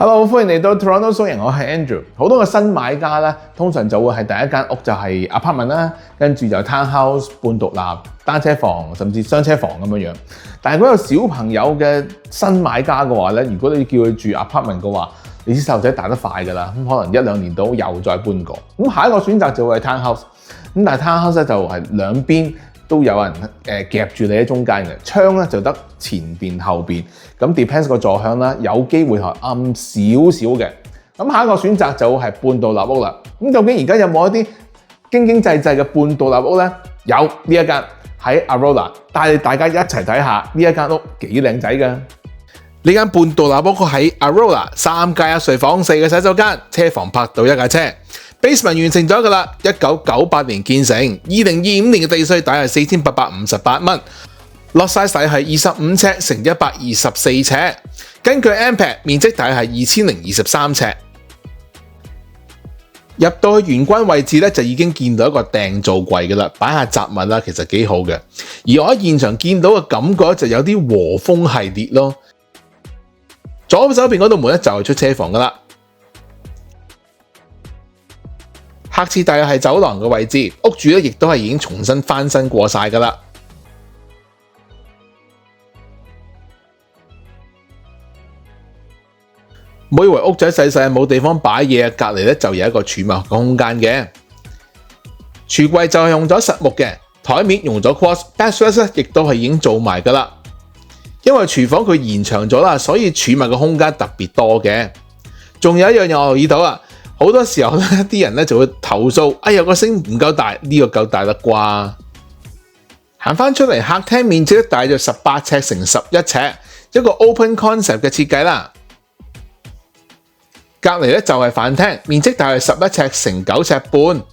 Hello， 歡迎嚟到 Toronto 蘇營，我係 Andrew。好多嘅新買家咧，通常就會係第一間屋就係 apartment 啦，跟住就 townhouse 半獨立、單車房甚至雙車房咁樣。但係如果有小朋友嘅新買家嘅話咧，如果你叫佢住 apartment 嘅話，你知細路仔大得快㗎啦，咁可能1-2年到又再搬過。咁下一個選擇就會係 townhouse。咁但係 townhouse 咧就係兩邊都有人夾住你喺中間嘅，窗咧就得前邊後邊，咁 depends 個座向啦，有機會係暗少少嘅。咁下一個選擇就係半獨立屋啦。咁究竟而家有冇一啲經經濟嘅半獨立屋咧？有呢一間喺 Arola， 帶大家一齊睇下呢一間屋幾靚仔㗎。呢間半獨立屋喺 Arola， 3間1睡房，4個洗手間，車房泊到1架車。Basement 完成咗㗎啦，1998年建成，2025年嘅地稅大約係4858蚊，lot size係25尺乘124尺，根據 MPAC 面積大約係2023尺。入到去玄關位置咧，就已經見到一個訂造櫃㗎啦，擺下雜物啦，其實幾好嘅。而我喺現場見到嘅感覺就有啲和風系列咯。左手邊嗰道門咧就係出車房㗎啦。客廁大約係走廊嘅位置，屋主咧亦都係已經重新翻新過晒㗎啦。唔好以為屋仔細細冇地方擺嘢，隔離咧就有一個儲物嘅空間嘅。櫥櫃就係用咗實木嘅，台面用咗 quartz，backsplash 咧亦都係已經做埋㗎啦。因為廚房佢延長咗啦，所以儲物嘅空間特別多嘅。仲有一樣嘢我留意到啊。好多時候咧，啲人咧就會投訴，哎呀個升唔夠大，呢個夠大啦啩。行翻出嚟，客廳面積大約18尺乘11尺，一個 open concept 嘅設計啦。隔離咧就係飯廳，面積大約11尺乘9尺半。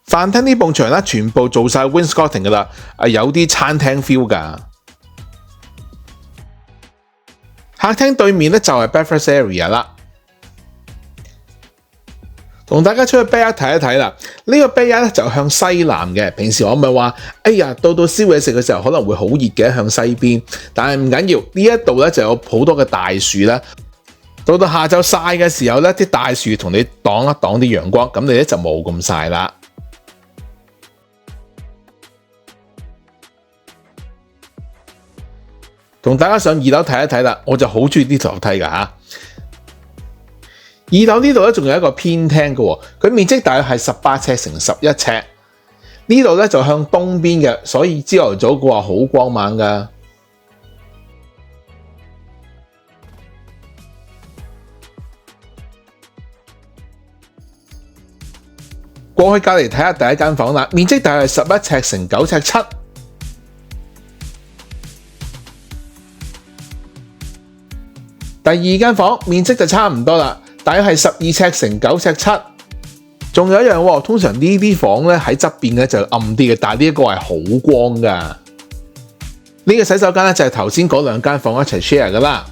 飯廳呢埲牆咧全部做晒 wainscoting 㗎啦，有啲餐廳 feel 㗎。客廳對面咧就係 breakfast area 啦。同大家出去 backyard 睇一睇啦，呢個 backyard 咧就向西南嘅。平時我咪話，哎呀，到燒嘢食嘅時候可能會好熱嘅，向西邊。但係唔緊要，呢一度咧就有好多嘅大樹啦。到下晝曬嘅時候咧，啲大樹同你擋一擋啲陽光，咁你咧就冇咁曬啦。同大家上2樓睇一睇啦，我就好中意呢條樓梯㗎嚇。2樓呢度咧仲有一個偏廳嘅喎，佢面積大約係18尺乘11尺。呢度咧就向東邊嘅，所以朝頭早嘅話好光猛㗎。過去隔離睇下第一間房啦，面積大約係11尺乘9尺7。第二間房面積就差唔多啦。大約係12尺乘9尺7，仲有一樣喎，通常呢啲房咧喺側邊咧就暗啲嘅，但係呢一個係好光噶。呢個洗手間咧就係頭先嗰2間房一齊 share 噶啦。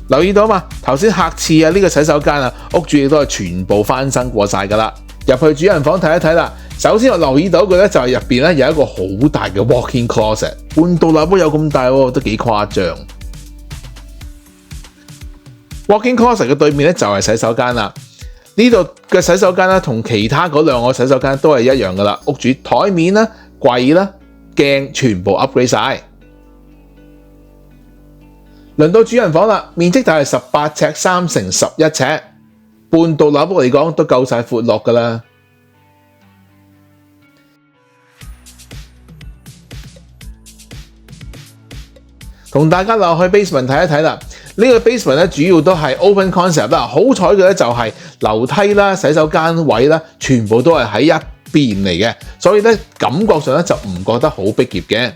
留意到嘛？頭先客廁啊，呢個洗手間啊，屋主亦都係全部翻新過晒噶啦。入去主人房睇一睇啦。首先我留意到嘅咧就係入邊咧有一個好大嘅 walk-in closet， 半獨立屋有咁大喎，都幾誇張。Walk-in closet 嘅對面咧就係洗手間啦。呢度嘅洗手間咧同其他嗰2個洗手間都係一樣噶啦。屋主台面啦、櫃啦、鏡全部 upgrade 晒。輪到主人房啦，面積大約18尺3乘11尺，半獨立屋嚟講都夠晒闊落噶啦。同大家落去 basement 睇一睇啦。呢個 basement 咧主要都係 open concept 啦，好彩嘅咧就係樓梯啦、洗手間位啦，全部都係喺一邊嚟嘅，所以咧感覺上咧就唔覺得好逼狹嘅。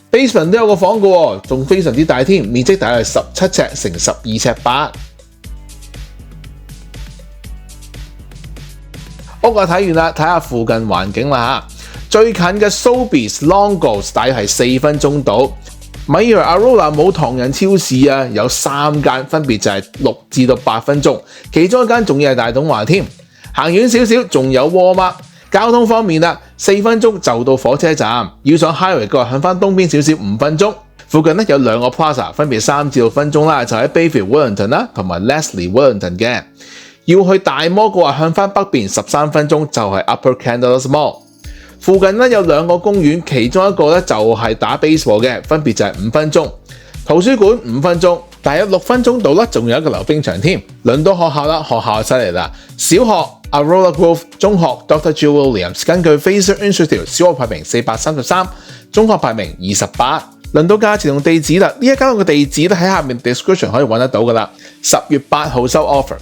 basement 都有個房嘅喎，仲非常之大添，面積大約係17尺乘12尺8。屋我睇完啦，睇下附近環境啦嚇。最近嘅 Sobeys Longo's 大約係4分鐘到。咪以為 Arola 冇唐人超市啊，有3間，分別就係6至到8分鐘，其中一間仲要係大東華添。行遠少少仲有 Walmart。交通方面啦， 4分鐘就到火車站。要上 highway 嘅話，向翻東邊少少5分鐘。附近咧有2個 plaza， 分別3至6分鐘啦，就喺 Bayfield Wellington 啦，同埋 Leslie Wellington 嘅。要去大 mall 嘅話，向翻北邊13分鐘就係 Upper Canada Mall。附近咧有2個公園，其中一個咧就係打 baseball 嘅，分別就係5分鐘。圖書館5分鐘，大約6分鐘到啦，仲有一個溜冰場添。輪到學校啦，學校就犀利啦。小學 Aurora Grove， 中學 Dr. Jill Williams。根據 Fraser Institute， 小學排名433，中學排名28。輪到價錢同地址啦，呢一間屋嘅地址咧喺下面 description 可以揾得到噶啦。10月8號收 offer。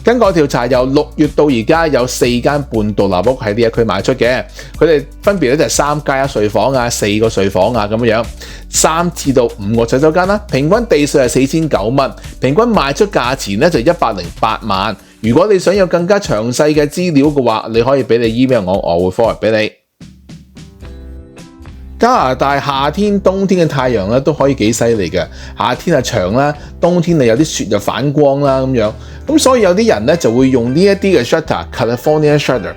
根據調查，由6月到而家有4間半獨立屋喺呢一區賣出嘅，佢哋分別咧就係3+1睡房啊、4個睡房啊咁樣，3至到5個洗手間啦，平均地稅係4009蚊，平均賣出價錢咧就108萬。如果你想有更加詳細嘅資料嘅話，你可以俾你 email 我會 forward 俾你。加拿大夏天、冬天嘅太陽咧都可以幾犀利嘅，夏天係長啦，冬天有啲雪就反光啦咁樣，咁所以有啲人咧就會用呢一啲嘅 shutter，California shutter，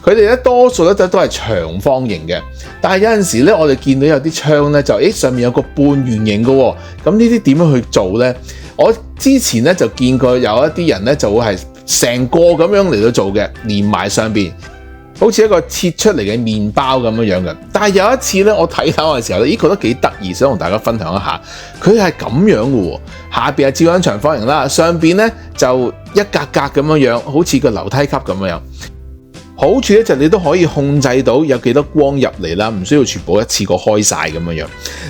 佢哋咧多數咧都係長方形嘅，但係有陣時咧我哋見到有啲窗咧就上面有個半圓形嘅喎，咁呢啲點樣去做咧？我之前咧就見過有一啲人咧就會係成個咁樣嚟到做嘅，連埋上邊。好似一個切出嚟嘅麵包咁樣嘅，但係有一次咧，我睇樓嘅時候咧，覺得幾得意，想同大家分享一下。佢係咁樣嘅喎，下邊係照樣長方形啦，上邊咧就一格格咁樣，好似個樓梯級咁樣。好處咧就你都可以控制到有幾多光入嚟啦，唔需要全部一次過開晒咁樣。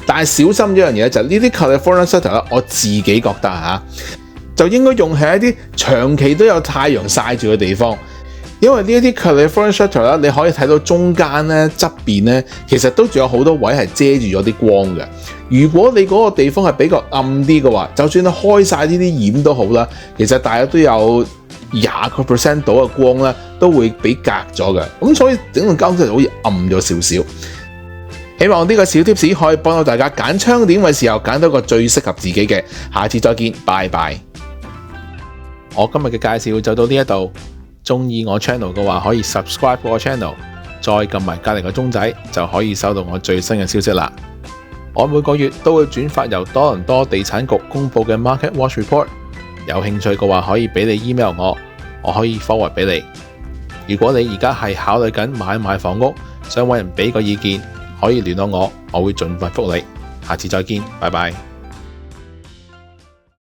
但係小心一樣嘢就係呢啲 California shutter 咧，我自己覺得嚇就應該用喺一啲長期都有太陽曬住嘅地方。因為呢一啲 California shutter 啦，你可以睇到中間咧、側邊咧，其實都仲有好多位係遮住咗啲光嘅。如果你嗰個地方係比較暗啲嘅話，就算你開晒呢啲掩都好啦，其實大約都有20% 到嘅光咧，都會俾隔咗嘅。咁所以整個間就好似暗咗少少。希望呢個小 tips 可以幫到大家揀窗簾嘅時候揀到個最適合自己嘅。下次再見，拜拜。我今日嘅介紹就到呢一度。鍾意我 channel 嘅話，可以 subscribe 我 channel， 再撳埋隔離個鐘仔，就可以收到我最新嘅消息啦。我每個月都會轉發由多倫多地產局公佈嘅 Market Watch Report， 有興趣嘅話可以俾你 email 我可以 forward 俾你。如果你而家係考慮緊買賣房屋，想揾人俾個意見，可以聯絡我會盡快覆你。下次再見，拜拜。